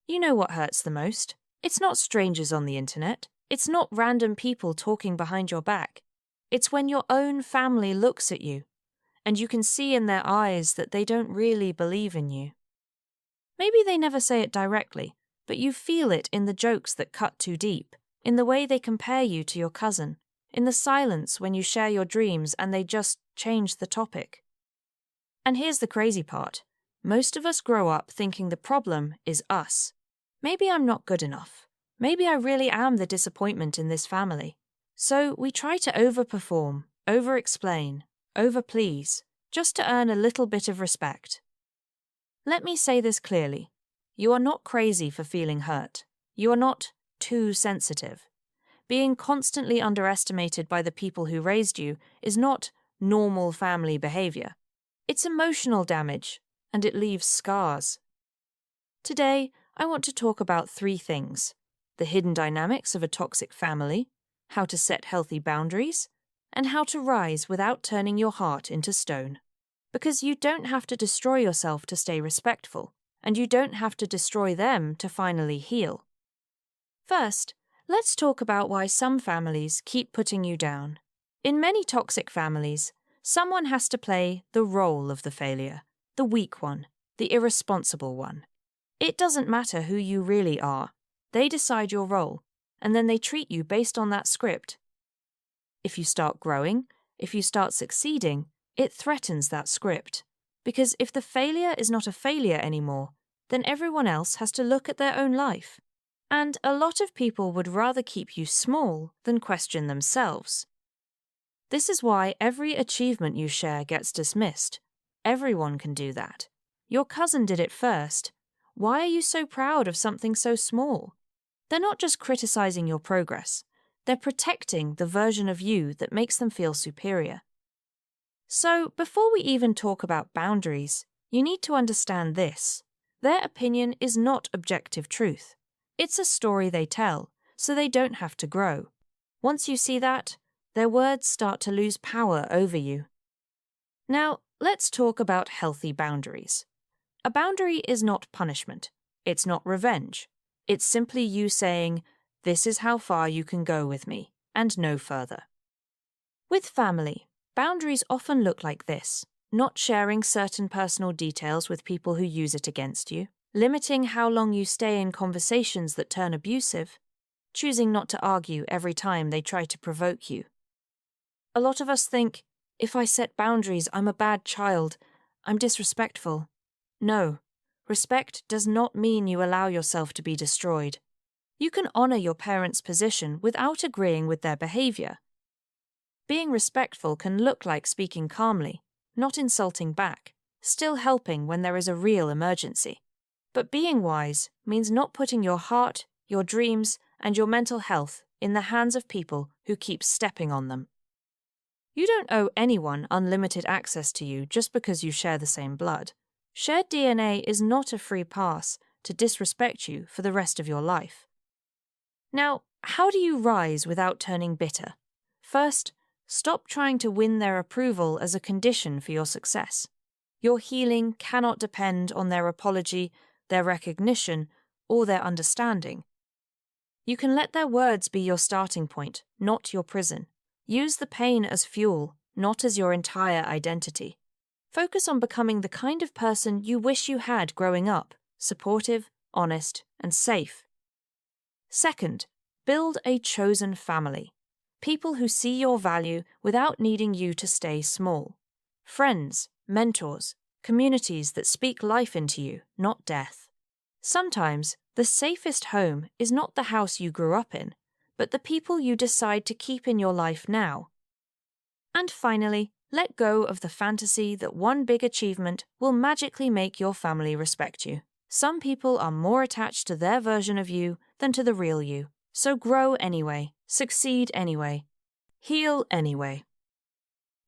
You know what hurts the most. It's not strangers on the internet. It's not random people talking behind your back. It's when your own family looks at you, and you can see in their eyes that they don't really believe in you. Maybe they never say it directly, but you feel it in the jokes that cut too deep, in the way they compare you to your cousin, in the silence when you share your dreams and they just change the topic. And here's the crazy part. Most of us grow up thinking the problem is us. Maybe I'm not good enough. Maybe I really am the disappointment in this family. So we try to overperform, over-explain, over-please, just to earn a little bit of respect. Let me say this clearly. You are not crazy for feeling hurt. You are not too sensitive. Being constantly underestimated by the people who raised you is not normal family behavior. It's emotional damage, and it leaves scars. Today, I want to talk about 3 things: the hidden dynamics of a toxic family, how to set healthy boundaries, and how to rise without turning your heart into stone. Because you don't have to destroy yourself to stay respectful, and you don't have to destroy them to finally heal. First, let's talk about why some families keep putting you down. In many toxic families, someone has to play the role of the failure, the weak one, the irresponsible one. It doesn't matter who you really are. They decide your role, and then they treat you based on that script. If you start growing, if you start succeeding, it threatens that script. Because if the failure is not a failure anymore, then everyone else has to look at their own life. And a lot of people would rather keep you small than question themselves. This is why every achievement you share gets dismissed. Everyone can do that. Your cousin did it first. Why are you so proud of something so small? They're not just criticizing your progress. They're protecting the version of you that makes them feel superior. So, before we even talk about boundaries, you need to understand this. Their opinion is not objective truth. It's a story they tell, so they don't have to grow. Once you see that, their words start to lose power over you. Now, let's talk about healthy boundaries. A boundary is not punishment. It's not revenge. It's simply you saying, "This is how far you can go with me, and no further." With family, boundaries often look like this: not sharing certain personal details with people who use it against you, limiting how long you stay in conversations that turn abusive, choosing not to argue every time they try to provoke you. A lot of us think, if I set boundaries, I'm a bad child, I'm disrespectful. No, respect does not mean you allow yourself to be destroyed. You can honor your parents' position without agreeing with their behavior. Being respectful can look like speaking calmly, not insulting back, still helping when there is a real emergency. But being wise means not putting your heart, your dreams, and your mental health in the hands of people who keep stepping on them. You don't owe anyone unlimited access to you just because you share the same blood. Shared DNA is not a free pass to disrespect you for the rest of your life. Now, how do you rise without turning bitter? First, stop trying to win their approval as a condition for your success. Your healing cannot depend on their apology, their recognition, or their understanding. You can let their words be your starting point, not your prison. Use the pain as fuel, not as your entire identity. Focus on becoming the kind of person you wish you had growing up: supportive, honest, and safe. Second, build a chosen family. People who see your value without needing you to stay small. Friends, mentors, communities that speak life into you, not death. Sometimes, the safest home is not the house you grew up in, but the people you decide to keep in your life now. And finally, let go of the fantasy that one big achievement will magically make your family respect you. Some people are more attached to their version of you than to the real you. So grow anyway, succeed anyway, heal anyway.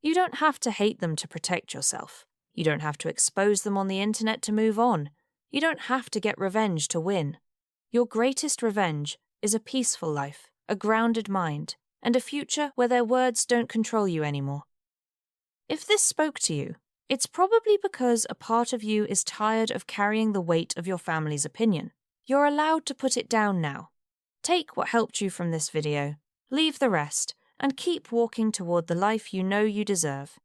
You don't have to hate them to protect yourself. You don't have to expose them on the internet to move on. You don't have to get revenge to win. Your greatest revenge is a peaceful life, a grounded mind, and a future where their words don't control you anymore. If this spoke to you, it's probably because a part of you is tired of carrying the weight of your family's opinion. You're allowed to put it down now. Take what helped you from this video, leave the rest, and keep walking toward the life you know you deserve.